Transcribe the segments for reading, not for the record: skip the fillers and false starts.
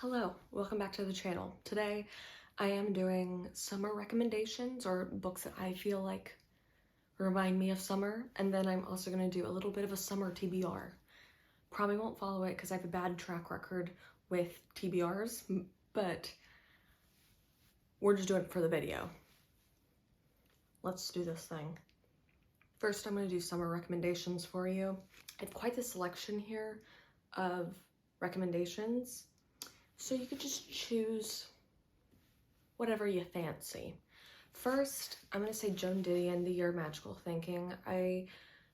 Hello, welcome back to the channel. Today I am doing summer recommendations or books that I feel like remind me of summer, and then I'm also going to do a little bit of a summer TBR. Probably won't follow it because I have a bad track record with TBRs, but we're just doing it for the video. Let's do this thing. First, I'm going to do summer recommendations for you. I have quite the selection here of recommendations, so you could just choose whatever you fancy. First, I'm going to say Joan Didion, The Year of Magical Thinking. I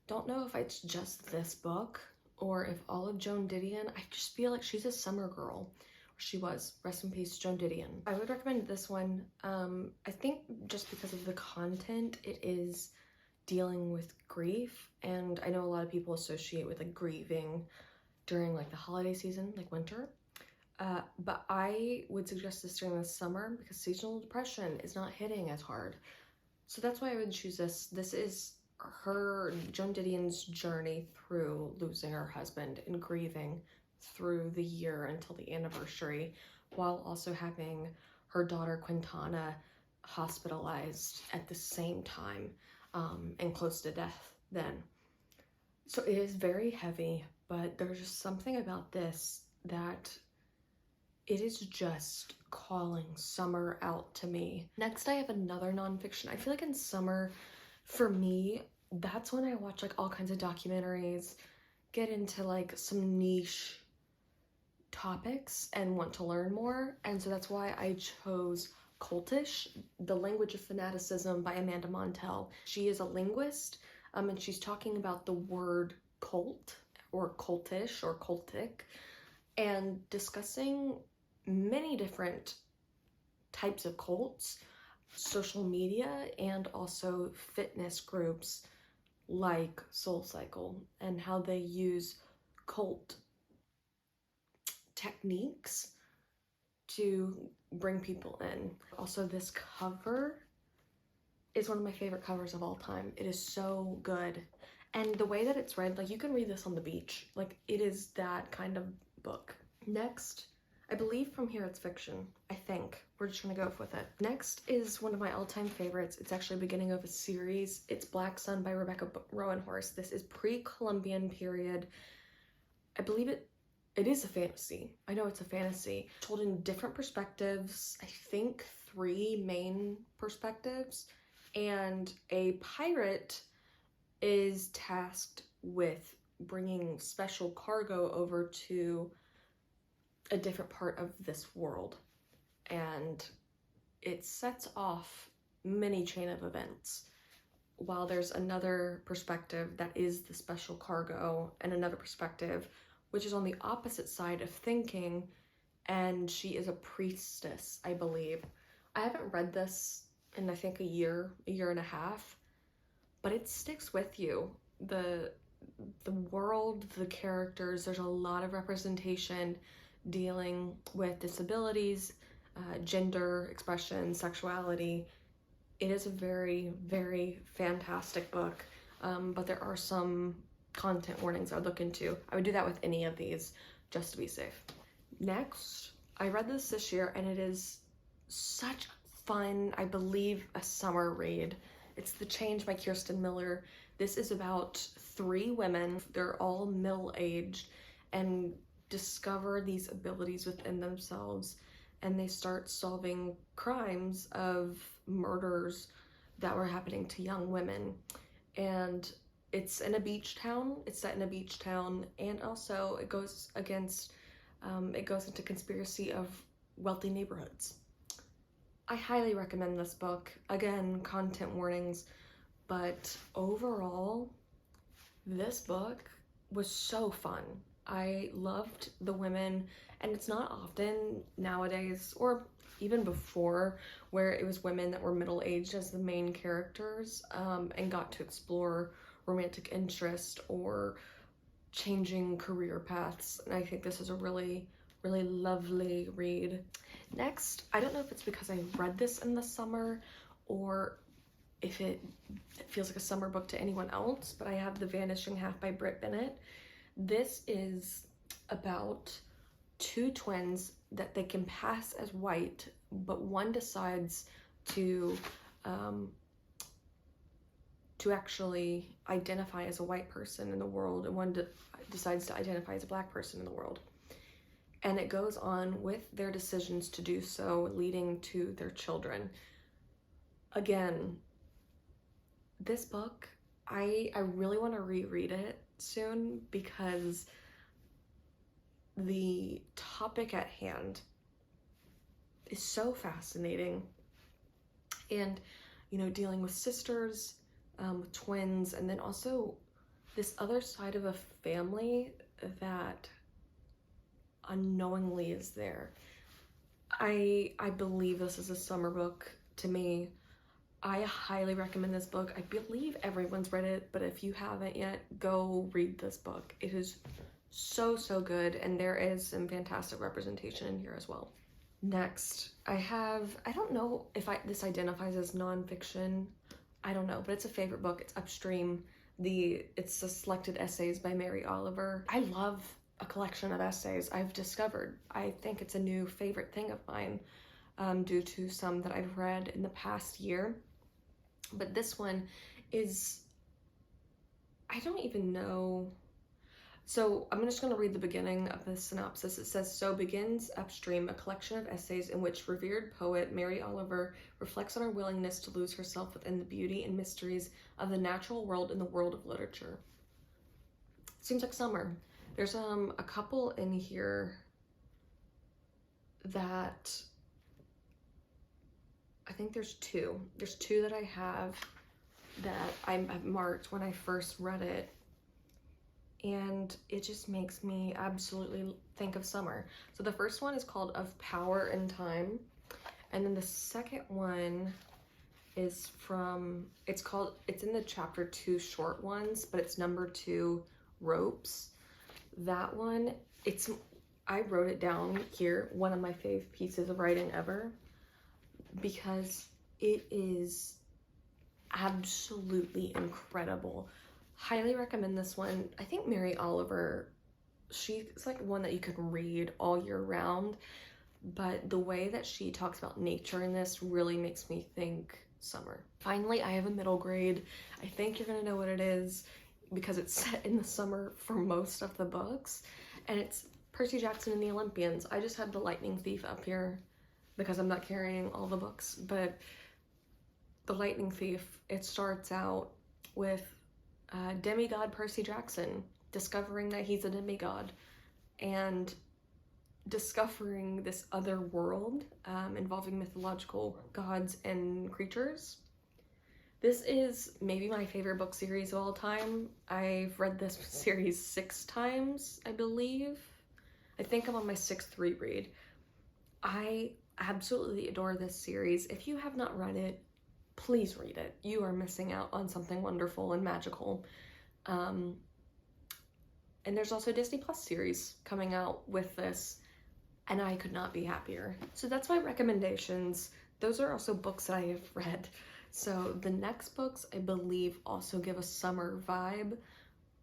don't know if it's just this book or if all of Joan Didion. I just feel like she's a summer girl. She was. Rest in peace, Joan Didion. I would recommend this one. I think just because of the content, it is dealing with grief, and I know a lot of people associate with like grieving during like the holiday season, like winter. But I would suggest this during the summer because seasonal depression is not hitting as hard. So that's why I would choose this. This is Joan Didion's journey through losing her husband and grieving through the year until the anniversary, while also having her daughter Quintana hospitalized at the same time and close to death then. So it is very heavy, but there's just something about this that it is just calling summer out to me. Next, I have another nonfiction. I feel like in summer, for me, that's when I watch like all kinds of documentaries, get into like some niche topics and want to learn more. And so that's why I chose Cultish, The Language of Fanaticism by Amanda Montell. She is a linguist, and she's talking about the word cult or cultish or cultic and discussing many different types of cults, social media, and also fitness groups like SoulCycle and how they use cult techniques to bring people in. Also, this cover is one of my favorite covers of all time. It is so good. And the way that it's read, like you can read this on the beach. Like it is that kind of book. Next, I believe from here it's fiction. I think. We're just gonna go with it. Next is one of my all-time favorites. It's actually the beginning of a series. It's Black Sun by Rebecca Roanhorse. This is pre-Columbian period. I believe it is a fantasy. I know it's a fantasy. Told in different perspectives. I think 3 main perspectives. And a pirate is tasked with bringing special cargo over to a different part of this world, and it sets off many chain of events, while there's another perspective that is the special cargo and another perspective which is on the opposite side of thinking, and she is a priestess, I believe. I haven't read this in I think a year and a half, but it sticks with you. The world, the characters, there's a lot of representation dealing with disabilities, gender expression, sexuality. It is a very, very fantastic book, but there are some content warnings I would look into. I would do that with any of these just to be safe. Next, I read this year and it is such fun, I believe a summer read. It's The Change by Kirsten Miller. This is about 3 women. They're all middle-aged and discover these abilities within themselves, and they start solving crimes of murders that were happening to young women. And it's in a beach town. It's set in a beach town, and also it goes into conspiracy of wealthy neighborhoods. I highly recommend this book. Again, content warnings, but overall, this book was so fun. I loved the women, and it's not often nowadays, or even before, where it was women that were middle-aged as the main characters and got to explore romantic interest or changing career paths. And I think this is a really, really lovely read. Next, I don't know if it's because I read this in the summer or if it feels like a summer book to anyone else, but I have The Vanishing Half by Brit Bennett. This is about 2 twins that they can pass as white, but one decides to actually identify as a white person in the world, and one decides to identify as a black person in the world. And it goes on with their decisions to do so, leading to their children. Again, this book, I really want to reread it soon because the topic at hand is so fascinating. And, you know, dealing with sisters, with twins, and then also this other side of a family that unknowingly is there. I believe this is a summer book to me. I highly recommend this book. I believe everyone's read it, but if you haven't yet, go read this book. It is so good, and there is some fantastic representation in here as well. Next, I don't know if this identifies as nonfiction. I don't know, but it's a favorite book. It's Upstream. It's the selected essays by Mary Oliver. I love a collection of essays I've discovered. I think it's a new favorite thing of mine, due to some that I've read in the past year. But this one is, I don't even know. So I'm just going to read the beginning of the synopsis. It says, "So begins Upstream, a collection of essays in which revered poet Mary Oliver reflects on her willingness to lose herself within the beauty and mysteries of the natural world and the world of literature." Seems like summer. There's a couple in here that, I think there's two. There's two that I have that I've marked when I first read it. And it just makes me absolutely think of summer. So the first one is called Of Power and Time. And then the second one is it's in the chapter 2 short ones, but it's number 2, Ropes. That one, I wrote it down here, one of my fave pieces of writing ever, because it is absolutely incredible. Highly recommend this one. I think Mary Oliver, she's like one that you can read all year round, but the way that she talks about nature in this really makes me think summer. Finally, I have a middle grade. I think you're gonna know what it is because it's set in the summer for most of the books, and it's Percy Jackson and the Olympians. I just had The Lightning Thief up here because I'm not carrying all the books, but The Lightning Thief, it starts out with demigod Percy Jackson discovering that he's a demigod and discovering this other world involving mythological gods and creatures. This is maybe my favorite book series of all time. I've read this series 6 times, I believe. I think I'm on my 6th reread. I absolutely adore this series. If you have not read it, please read it. You are missing out on something wonderful and magical. And there's also a Disney Plus series coming out with this, and I could not be happier. So that's my recommendations. Those are also books that I have read. So the next books, I believe, also give a summer vibe,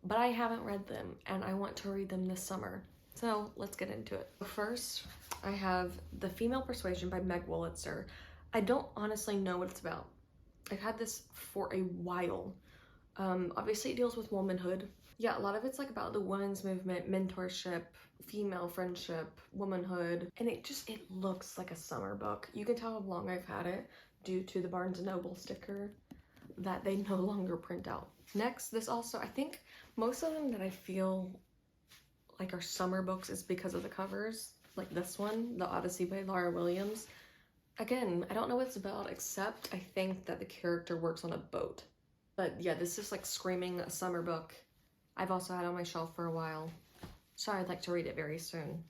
but I haven't read them, and I want to read them this summer. So let's get into it. First, I have The Female Persuasion by Meg Wolitzer. I don't honestly know what it's about. I've had this for a while. Obviously it deals with womanhood. Yeah, a lot of it's like about the women's movement, mentorship, female friendship, womanhood, and it looks like a summer book. You can tell how long I've had it due to the Barnes & Noble sticker that they no longer print out. Next, this also, I think most of them that I feel like are summer books is because of the covers. Like this one, The Odyssey by Laura Williams. Again, I don't know what it's about, except I think that the character works on a boat. But yeah, this is like screaming a summer book. I've also had it on my shelf for a while, so I'd like to read it very soon.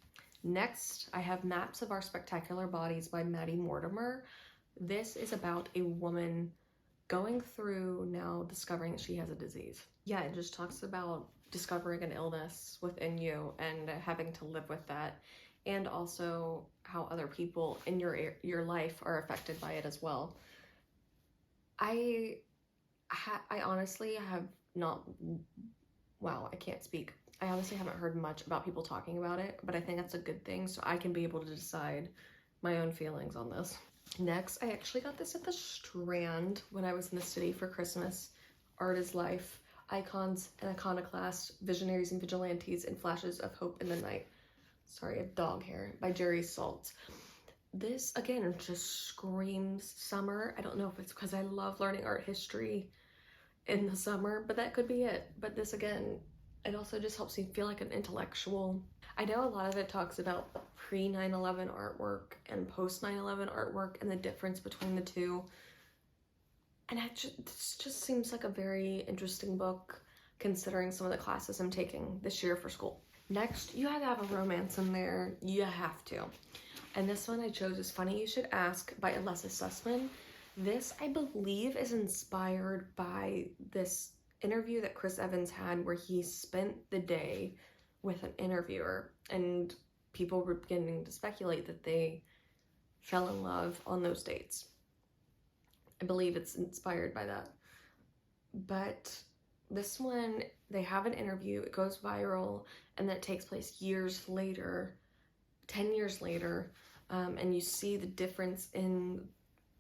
Next, I have Maps of Our Spectacular Bodies by Maddie Mortimer. This is about a woman going through now discovering that she has a disease. Yeah, it just talks about discovering an illness within you and having to live with that, and also how other people in your life are affected by it as well. I honestly have not, wow, I can't speak. I honestly haven't heard much about people talking about it, but I think that's a good thing so I can be able to decide my own feelings on this. Next, I actually got this at the Strand when I was in the city for Christmas. Art is Life, Icons and Iconoclasts, Visionaries and Vigilantes, and Flashes of Hope in the Night. Sorry, a dog hair, by Jerry Saltz. This, again, just screams summer. I don't know if it's because I love learning art history in the summer, but that could be it. But this, again, it also just helps me feel like an intellectual. I know a lot of it talks about pre 9/11 artwork and post 9/11 artwork and the difference between the two. And this just seems like a very interesting book considering some of the classes I'm taking this year for school. Next, you had to have a romance in there. You have to. And this one I chose is Funny You Should Ask by Alessa Sussman. This, I believe, is inspired by this interview that Chris Evans had where he spent the day with an interviewer and people were beginning to speculate that they fell in love on those dates. I believe it's inspired by that. But this one, they have an interview, it goes viral, and then it takes place years later, 10 years later, and you see the difference in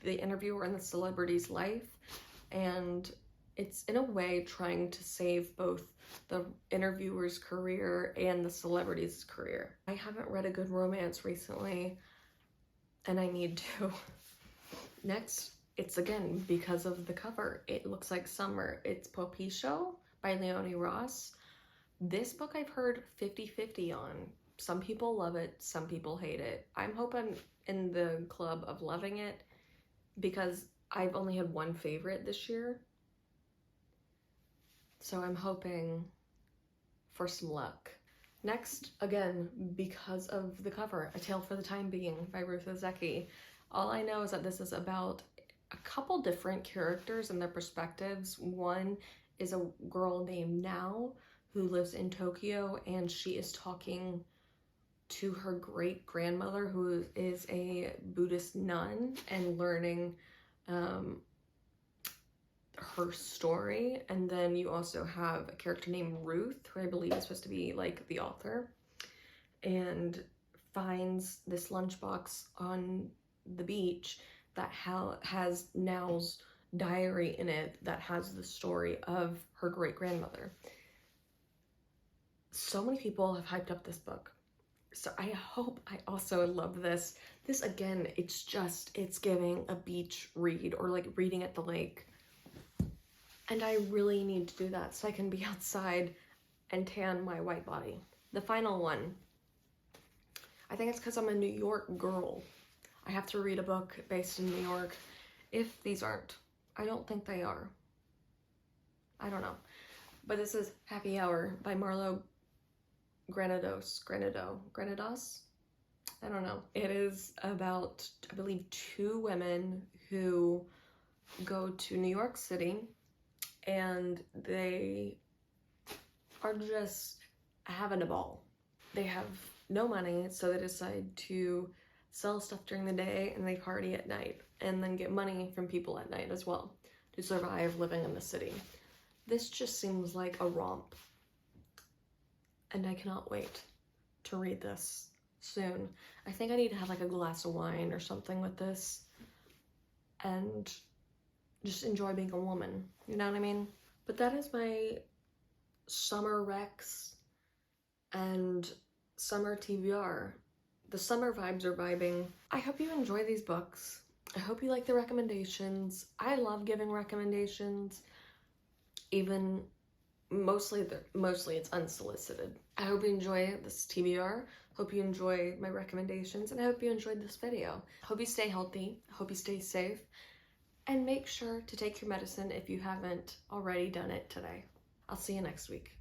the interviewer and the celebrity's life, and it's in a way trying to save both the interviewer's career and the celebrity's career. I haven't read a good romance recently, and I need to. Next, it's again because of the cover. It looks like summer. It's Popiso by Leonie Ross. This book I've heard 50-50 on. Some people love it, some people hate it. I'm hoping in the club of loving it because I've only had one favorite this year. So I'm hoping for some luck. Next, again, because of the cover, A Tale for the Time Being by Ruth Ozeki. All I know is that this is about a couple different characters and their perspectives. One is a girl named Nao who lives in Tokyo, and she is talking to her great-grandmother who is a Buddhist nun and learning her story. And then you also have a character named Ruth, who I believe is supposed to be like the author, and finds this lunchbox on the beach that has Nao's diary in it that has the story of her great-grandmother. So many people have hyped up this book. So I hope I also love this. This, again, it's giving a beach read or like reading at the lake. And I really need to do that so I can be outside and tan my white body. The final one. I think it's because I'm a New York girl. I have to read a book based in New York. If these aren't. I don't think they are. I don't know. But this is Happy Hour by Marlo Granados. I don't know. It is about, I believe, two women who go to New York City and they are just having a ball. They have no money, so they decide to sell stuff during the day and they party at night and then get money from people at night as well to survive living in the city. This just seems like a romp, and I cannot wait to read this soon. I think I need to have like a glass of wine or something with this and just enjoy being a woman, you know what I mean? But that is my summer recs and summer TBR. The summer vibes are vibing. I hope you enjoy these books. I hope you like the recommendations. I love giving recommendations, even mostly it's unsolicited. I hope you enjoy this TBR. Hope you enjoy my recommendations, and I hope you enjoyed this video. Hope you stay healthy. Hope you stay safe, and make sure to take your medicine if you haven't already done it today. I'll see you next week.